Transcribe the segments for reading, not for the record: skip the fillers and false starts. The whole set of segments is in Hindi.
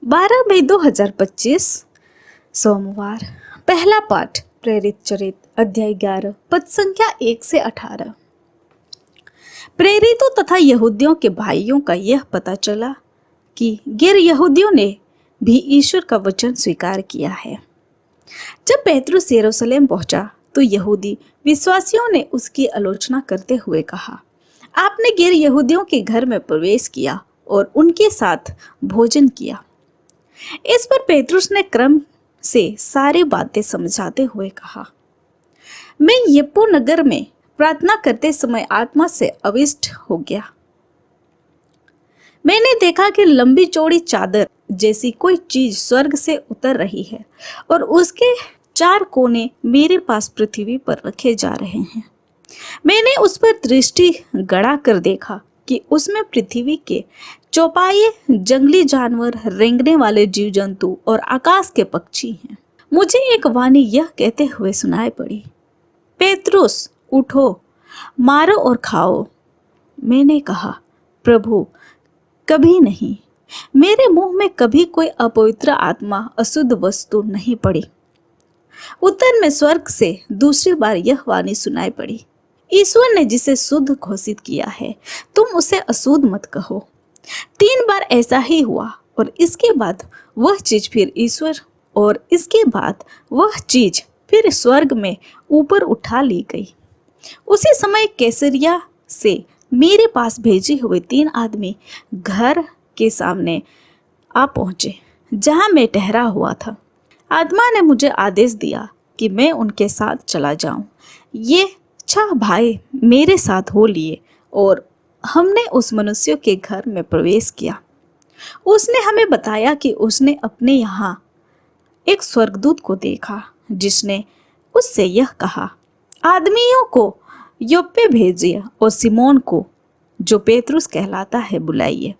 12 मई 2025 सोमवार। पहला पाठ प्रेरित चरित्र अध्याय 11 पद संख्या 1 से 18। प्रेरितों तथा यहूदियों के भाइयों का यह पता चला कि गैर यहूदियों ने भी ईश्वर का वचन स्वीकार किया है। जब पेतरुस यरूशलेम पहुंचा तो यहूदी विश्वासियों ने उसकी आलोचना करते हुए कहा, आपने गैर यहूदियों के घर में प्रवेश किया और उनके साथ भोजन किया। इस पर पेतरुस ने क्रम से सारी बातें समझाते हुए कहा, मैं यप्पो नगर में प्रार्थना करते समय आत्मा से अविष्ट हो गया। मैंने देखा कि लंबी चौड़ी चादर जैसी कोई चीज स्वर्ग से उतर रही है और उसके 4 कोने मेरे पास पृथ्वी पर रखे जा रहे हैं। मैंने उस पर दृष्टि गड़ा कर देखा कि उसमें पृथ्वी के चौपाए, जंगली जानवर, रेंगने वाले जीव जंतु और आकाश के पक्षी हैं। मुझे एक वाणी यह कहते हुए सुनाई पड़ी, पेतरुस उठो, मारो और खाओ। मैंने कहा, प्रभु कभी नहीं, मेरे मुंह में कभी कोई अपवित्र आत्मा, अशुद्ध वस्तु नहीं पड़ी। उत्तर में स्वर्ग से दूसरी बार यह वाणी सुनाई पड़ी, ईश्वर ने जिसे शुद्ध घोषित किया है तुम उसे अशुद्ध मत कहो। 3 बार ऐसा ही हुआ और इसके बाद वह चीज फिर स्वर्ग में ऊपर उठा ली गई। उसी समय कैसरिया से मेरे पास भेजे हुए 3 आदमी घर के सामने आ पहुंचे जहां मैं ठहरा हुआ था। आत्मा ने मुझे आदेश दिया कि मैं उनके साथ चला जाऊं। ये 6 भाई मेरे साथ हो लिए और हमने उस मनुष्य के घर में प्रवेश किया। उसने हमें बताया कि उसने अपने यहाँ एक स्वर्गदूत को देखा जिसने उससे यह कहा, आदमियों को योप्पे भेजिए और सिमोन को, जो पेतरुस कहलाता है, बुलाइए।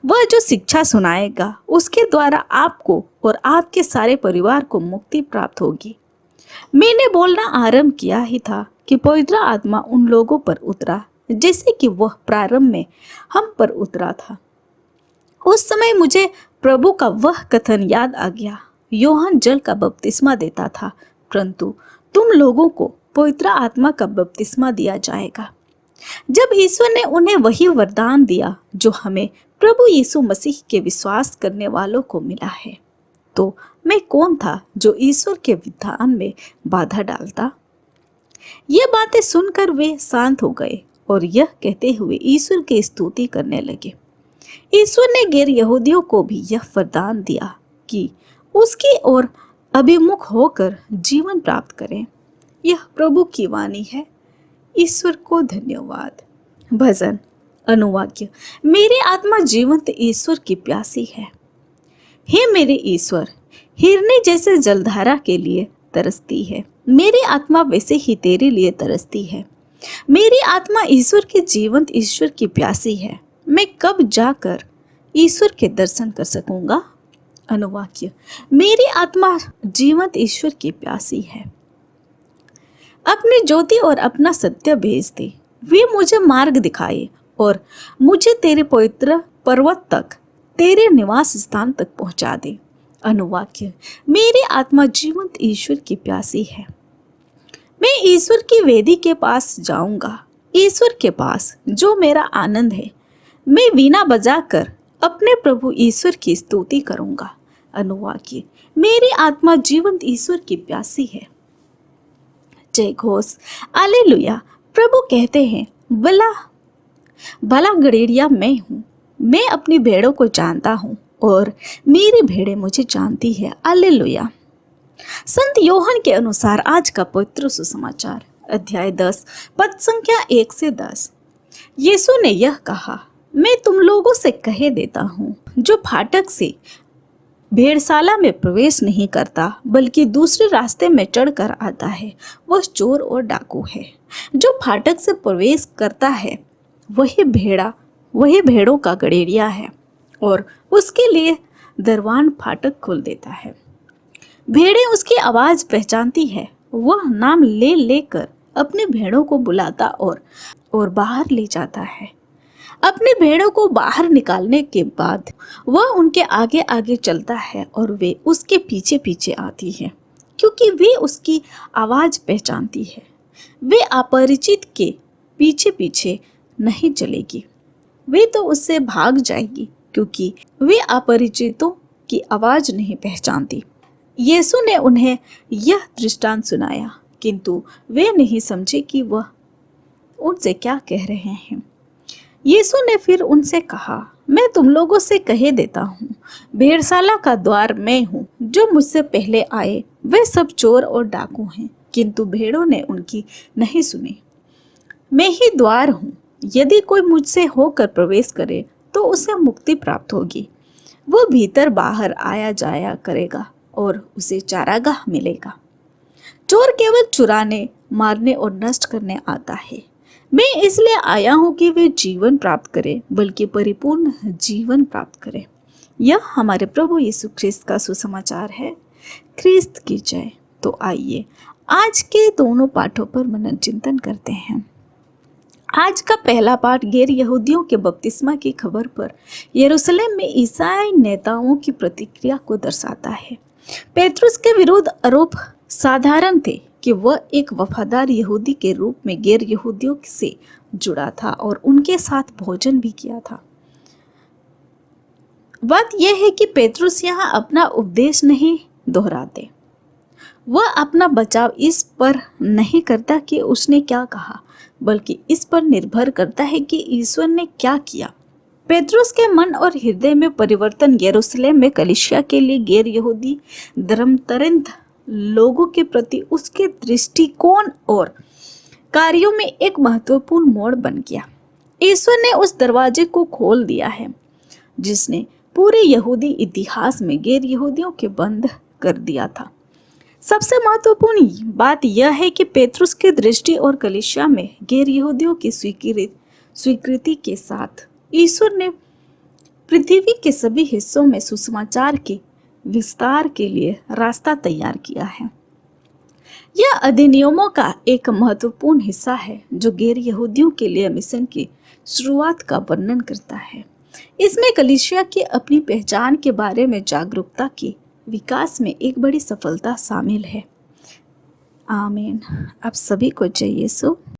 वह जो शिक्षा सुनाएगा उसके द्वारा आपको और आपके सारे परिवार को मुक्ति प्राप्त होगी। मैंने बोलना आरंभ किया ही था कि पवित्र आत्मा उन लोगों पर उतरा जैसे कि वह प्रारंभ में हम पर उतरा था। उस समय मुझे प्रभु का वह कथन याद आ गया, यूहन्ना जल का बपतिस्मा देता था, परंतु तुम लोगों को पवित्र आत्मा का बपतिस्मा दिया जाएगा जब ईश्वर ने उन्हें वही वरदान दिया जो हमें प्रभु यीशु मसीह के विश्वास करने वालों को मिला है। तो मैं कौन था जो ईश्वर के विधान में बाधा डालता? ये बातें सुनकर वे शांत हो गए और यह कहते हुए ईश्वर की स्तुति करने लगे। ईश्वर ने गैर यहूदियों को भी यह वरदान दिया कि उसकी ओर अभिमुख होकर जीवन प्राप्त करें। यह प्रभु की वाणी है। ईश्वर को धन्यवाद। भजन अनुवाक्य, मेरी आत्मा जीवंत ईश्वर की प्यासी है। हे मेरे ईश्वर, हिरनी जैसे जलधारा के लिए तरसती है, मेरी आत्मा वैसे ही तेरे लिए तरसती है। मेरी आत्मा ईश्वर के जीवंत ईश्वर की प्यासी है। मैं कब जाकर ईश्वर के दर्शन कर सकूंगा? अनुवाक्य, मेरी आत्मा जीवंत ईश्वर की प्यासी है। अपनी ज्योति और अपना सत्य भेज दे, वे मुझे मार्ग दिखाए और मुझे तेरे पवित्र पर्वत तक, तेरे निवास स्थान तक पहुंचा दे। अनुवाक्य, मेरी आत्मा जीवंत ईश्वर की प्यासी है। मैं ईश्वर की वेदी के पास जाऊंगा, ईश्वर के पास जो मेरा आनंद है। मैं वीणा बजाकर अपने प्रभु ईश्वर की स्तुति करूंगा। अनुवाक्य, मेरी आत्मा जीवंत ईश्वर की प्यासी है। जय घोष, हालेलुया। प्रभु कहते हैं, भला गड़ेड़िया मैं हूँ, मैं अपनी भेड़ों को जानता हूँ और मेरी भेड़ें मुझे जानती है। हालेलुया। संत यूहन्ना के अनुसार आज का पवित्र सुसमाचार अध्याय 10 पद संख्या 1 से 10। यीशु ने यह कहा, मैं तुम लोगों से कह देता हूँ, जो फाटक से भेड़शाला में प्रवेश नहीं करता बल्कि दूसरे रास्ते में चढ़कर आता है, वह चोर और डाकू है। जो फाटक से प्रवेश करता है वही भेड़ों का गड़ेड़िया है और उसके लिए दरवान फाटक खोल देता है। भेड़ें उसकी आवाज पहचानती है, वह नाम ले लेकर अपने भेड़ों को बुलाता और बाहर ले जाता है। अपनी भेड़ों को बाहर निकालने के बाद वह उनके आगे आगे चलता है और वे उसके पीछे पीछे आती है, क्योंकि वे उसकी आवाज़ पहचानती है। वे अपरिचित के पीछे पीछे नहीं चलेगी, वे तो उससे भाग जाएगी, क्योंकि वे अपरिचितों की आवाज़ नहीं पहचानती। यीशु ने उन्हें यह दृष्टांत सुनाया, किंतु वे नहीं समझे कि वह उनसे क्या कह रहे हैं। यीशु ने फिर उनसे कहा, मैं तुम लोगों से कहे देता हूँ, भेड़शाला का द्वार मैं हूँ। जो मुझसे पहले आए वे सब चोर और डाकू हैं, किंतु भेड़ों ने उनकी नहीं सुनी। मैं ही द्वार हूँ, यदि कोई मुझसे होकर प्रवेश करे तो उसे मुक्ति प्राप्त होगी। वो भीतर बाहर आया जाया करेगा और उसे चारागाह मिलेगा। चोर केवल चुराने, मारने और नष्ट करने आता है। मैं इसलिए आया हूँ कि वे जीवन प्राप्त करें, बल्कि परिपूर्ण जीवन प्राप्त करें। यह हमारे प्रभु यीशु ख्रिस्त का सुसमाचार है। ख्रिस्त की जय। तो आइए आज के दोनों पाठों पर मनन चिंतन करते हैं। आज का पहला पाठ गैर यहूदियों के बपतिस्मा की खबर पर यरूशलेम में ईसाई नेताओं की प्रतिक्रिया को दर्शाता है। पेट्रुस के विरुद्ध आरोप साधारण थे कि वह एक वफादार यहूदी के रूप में गैर यहूदियों से जुड़ा था और उनके साथ भोजन भी किया था। बात यह है कि पेट्रुस यहाँ अपना उपदेश नहीं दोहराते। वह अपना बचाव इस पर नहीं करता कि उसने क्या कहा, बल्कि इस पर निर्भर करता है कि ईश्वर ने क्या किया। पेट्रुस के मन और हृदय में परिवर्तन यरूशलेम में कलीसिया के लिए गैर यहूदी धर्मांतरित लोगों के प्रति उसके दृष्टिकोण और कार्यों में एक महत्वपूर्ण मोड़ बन गया। ईश्वर ने उस दरवाजे को खोल दिया है जिसने पूरे यहूदी इतिहास में गैर यहूदियों के बंद कर दिया था। सबसे महत्वपूर्ण बात यह है कि पेट्रुस की दृष्टि और कलीसिया में गैर यहूदियों की स्वीकृति के साथ ईश्वर ने पृथ्वी के सभी हिस्सों में सुसमाचार के विस्तार के लिए रास्ता तैयार किया है। यह अधिनियमों का एक महत्वपूर्ण हिस्सा है जो गैर यहूदियों के लिए मिशन की शुरुआत का वर्णन करता है। इसमें कलीसिया की अपनी पहचान के बारे में जागरूकता के विकास में एक बड़ी सफलता शामिल है। आमीन। आप सभी को जय यीशु।